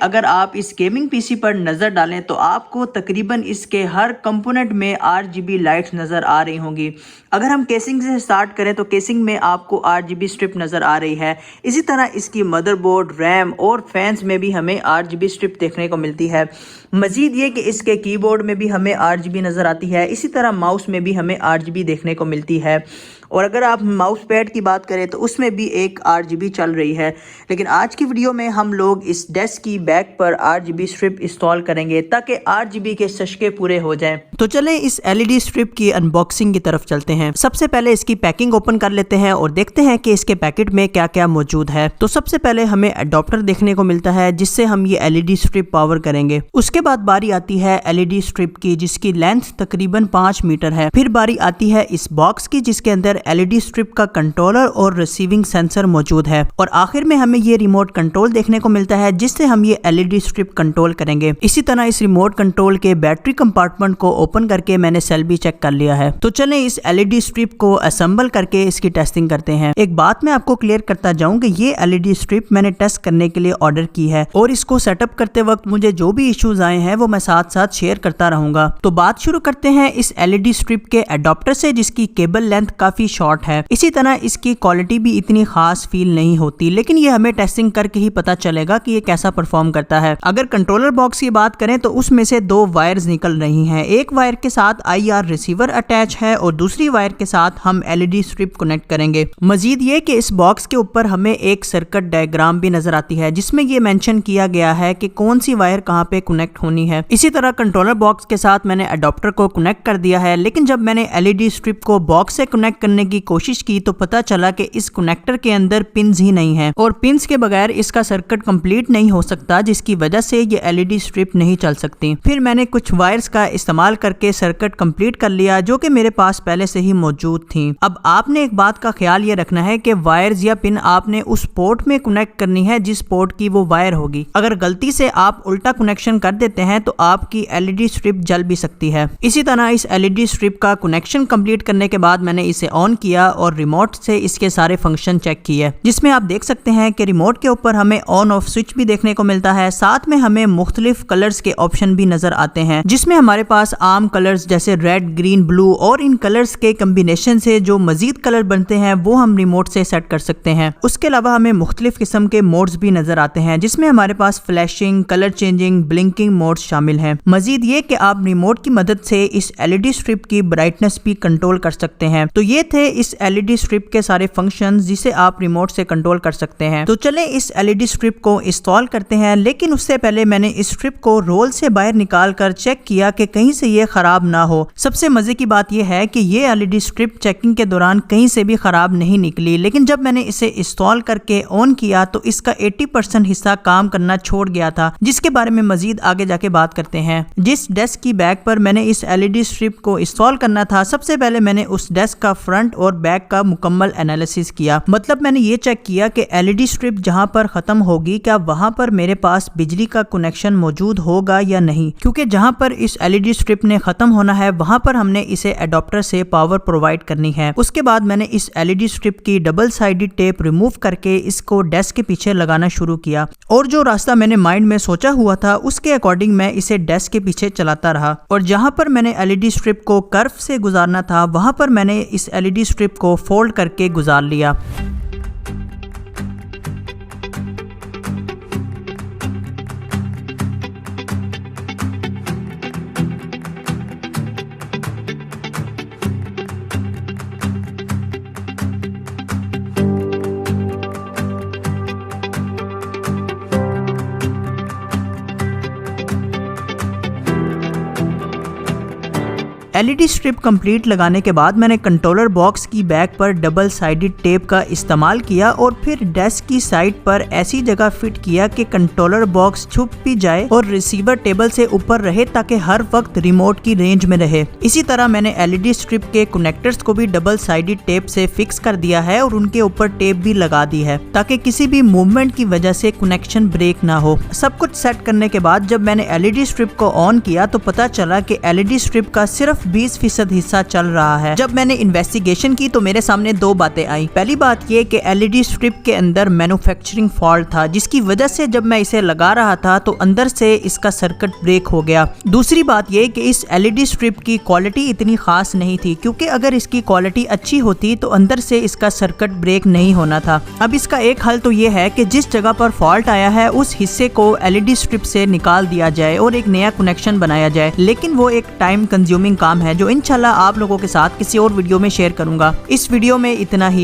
अगर आप इस गेमिंग पीसी पर नज़र डालें तो आपको तकरीबन इसके हर कंपोनेंट में RGB लाइट्स नज़र आ रही होंगी। अगर हम केसिंग से स्टार्ट करें तो केसिंग में आपको RGB स्ट्रिप नज़र आ रही है। इसी तरह इसकी मदरबोर्ड, रैम और फैंस में भी हमें RGB स्ट्रिप देखने को मिलती है। मज़ीद ये कि इसके कीबोर्ड में भी हमें RGB नज़र आती है। इसी तरह माउस में भी हमें RGB देखने को मिलती है। और अगर आप माउस पैड की बात करें तो उसमें भी एक RGB चल रही है। लेकिन आज की वीडियो में हम लोग इस डेस्क की बैक पर RGB स्ट्रिप इंस्टॉल करेंगे ताकि RGB के चस्के पूरे हो जाएं। तो चलें इस LED स्ट्रिप की अनबॉक्सिंग की तरफ चलते हैं। सबसे पहले इसकी पैकिंग ओपन कर लेते हैं और देखते हैं कि इसके पैकेट में क्या क्या मौजूद है। तो सबसे पहले हमें अडॉप्टर देखने को मिलता है जिससे हम ये LED स्ट्रिप पावर करेंगे। उसके बाद बारी आती है LED स्ट्रिप की जिसकी लेंथ तकरीबन 5 मीटर है। फिर बारी आती है इस बॉक्स की जिसके अंदर LED स्ट्रिप का कंट्रोलर और रिसीविंग सेंसर मौजूद है। और आखिर में हमें ये रिमोट कंट्रोल देखने को मिलता है जिससे हम ये LED स्ट्रिप कंट्रोल करेंगे। इसी तरह इस रिमोट कंट्रोल के बैटरी कंपार्टमेंट को ओपन करके मैंने सेल भी चेक कर लिया है। तो चलें इस LED स्ट्रिप को असेंबल करके इसकी टेस्टिंग करते हैं। एक बात मैं आपको क्लियर करता जाऊं कि ये LED स्ट्रिप मैंने टेस्ट करने के लिए ऑर्डर की है और इसको सेटअप करते वक्त मुझे जो भी इश्यूज आए हैं वो मैं साथ साथ शेयर करता रहूंगा। तो बात शुरू करते हैं इस LED स्ट्रिप के अडॉप्टर से जिसकी केबल लेंथ काफी शॉर्ट है। इसी तरह इसकी क्वालिटी भी इतनी खास फील नहीं होती, लेकिन ये हमें टेस्टिंग करके ही पता चलेगा कि ये कैसा परफॉर्म करता है। अगर कंट्रोलर बॉक्स की बात करें तो उसमें से 2 वायर्स निकल रही हैं। एक वायर के साथ IR रिसीवर अटैच है और दूसरी वायर के साथ हम LED स्ट्रिप कनेक्ट करेंगे। मजीद ये कि इस बॉक्स के ऊपर हमें एक सर्किट डायग्राम भी नजर आती है जिसमें ये मेंशन किया गया है कि कौन सी वायर कहां पे कनेक्ट होनी है। इसी तरह कंट्रोलर बॉक्स के साथ मैंने अडॉप्टर को कनेक्ट कर दिया है, लेकिन जब मैंने LED स्ट्रिप को बॉक्स से कनेक्ट करने की कोशिश की तो पता चला कि इस कनेक्टर के अंदर पिन्स ही नहीं है और पिन्स के बगैर इसका सर्किट कंप्लीट नहीं हो सकता, जिसकी वजह से ये LED स्ट्रिप नहीं चल सकती। फिर मैंने कुछ वायर्स का इस्तेमाल करके सर्किट कंप्लीट कर लिया जो कि मेरे पास पहले से ही मौजूद थी। अब आपने एक बात का ख्याल ये रखना है कि वायर्स या पिन आपने उस पोर्ट में कनेक्ट करनी है जिस पोर्ट की वो वायर होगी। अगर गलती से आप उल्टा कनेक्शन कर देते हैं तो आपकी LED स्ट्रिप जल भी सकती है। इसी तरह इस LED स्ट्रिप का कनेक्शन कंप्लीट करने के बाद मैंने इसे ऑन किया और रिमोट से इसके सारे फंक्शन चेक किए, जिसमें आप देख सकते हैं कि रिमोट के ऊपर हमें ऑन ऑफ स्विच भी देखने को मिलता है। साथ में हमें मुख्तलिफ कलर्स के ऑप्शन भी नजर आते हैं जिसमें हमारे पास आम कलर्स जैसे रेड, ग्रीन, ब्लू और इन कलर्स के कम्बिनेशन से जो मजीद कलर बनते हैं वो हम रिमोट से सेट कर सकते हैं। उसके अलावा हमें मुख्तलिफ किस्म के मोड्स भी नजर आते हैं जिसमें हमारे पास flashing, colour changing, blinking modes शामिल हैं। मजीद ये कि आप रिमोट की मदद से इस LED स्ट्रिप की ब्राइटनेस भी कंट्रोल कर सकते हैं। तो ये थे इस LED स्ट्रिप के सारे फंक्शंस जिसे आप रिमोट से कंट्रोल कर सकते हैं। तो चलें इस LED स्ट्रिप को इंस्टॉल करते हैं, लेकिन उससे पहले मैंने इस स्ट्रिप को रोल से बाहर निकाल कर चेक किया कि कहीं से ये खराब ना हो। सबसे मजे की बात यह है कि ये LED स्ट्रिप चेकिंग के दौरान कहीं से भी खराब नहीं निकली, लेकिन जब मैंने इसे इंस्टॉल करके ऑन किया तो इसका 80% हिस्सा काम करना छोड़ गया था, जिसके बारे में मजीद आगे जाके बात करते हैं। जिस डेस्क की बैक पर मैंने इस LED स्ट्रिप को इंस्टॉल करना था, सबसे पहले मैंने उस डेस्क का फ्रंट और बैक का मुकम्मल एनालिसिस किया। मतलब मैंने ये चेक किया कि LED स्ट्रिप जहां पर खत्म होगी क्या वहां पर मेरे पास बिजली का कनेक्शन मौजूद होगा या नहीं, क्योंकि जहां पर इस LED स्ट्रिप ने खत्म होना है वहां पर हमने इसे अडॉप्टर से पावर प्रोवाइड करनी है। उसके बाद मैंने इस LED स्ट्रिप की डबल साइडेड टेप रिमूव करके इसको डेस्क के पीछे लगाना शुरू किया और जो रास्ता मैंने माइंड में सोचा हुआ था उसके अकॉर्डिंग मैं इसे डेस्क के पीछे चलाता रहा और जहां पर मैंने LED स्ट्रिप को कर्व से गुजारना था वहां पर मैंने इस LED स्ट्रिप को फोल्ड करके गुजार लिया। LED स्ट्रिप कंप्लीट लगाने के बाद मैंने कंट्रोलर बॉक्स की बैक पर डबल साइडेड टेप का इस्तेमाल किया और फिर डेस्क की साइड पर ऐसी जगह फिट किया कि कंट्रोलर बॉक्स छुप भी जाए और रिसीवर टेबल से ऊपर रहे ताकि हर वक्त रिमोट की रेंज में रहे। इसी तरह मैंने LED स्ट्रिप के कनेक्टर्स को भी डबल साइडेड टेप से फिक्स कर दिया है और उनके ऊपर टेप भी लगा दी है ताकि किसी भी मूवमेंट की वजह से कनेक्शन ब्रेक ना हो। सब कुछ सेट करने के बाद जब मैंने LED स्ट्रिप को ऑन किया तो पता चला कि LED स्ट्रिप का सिर्फ 20% हिस्सा चल रहा है। जब मैंने इन्वेस्टिगेशन की तो मेरे सामने दो बातें आई। पहली बात ये कि एलईडी स्ट्रिप के अंदर मैन्युफैक्चरिंग फॉल्ट था, जिसकी वजह से जब मैं इसे लगा रहा था तो अंदर से इसका सर्किट ब्रेक हो गया। दूसरी बात ये कि इस एलईडी स्ट्रिप की क्वालिटी इतनी खास नहीं थी, क्योंकि अगर इसकी क्वालिटी अच्छी होती तो अंदर से इसका सर्किट ब्रेक नहीं होना था। अब इसका एक हल तो ये है कि जिस जगह पर फॉल्ट आया है उस हिस्से को एलईडी स्ट्रिप से निकाल दिया जाए और एक नया कनेक्शन बनाया जाए, लेकिन वो एक टाइम कंज्यूमिंग काम है जो इंशाल्लाह आप लोगों के साथ किसी और वीडियो में शेयर करूंगा। इस वीडियो में इतना ही।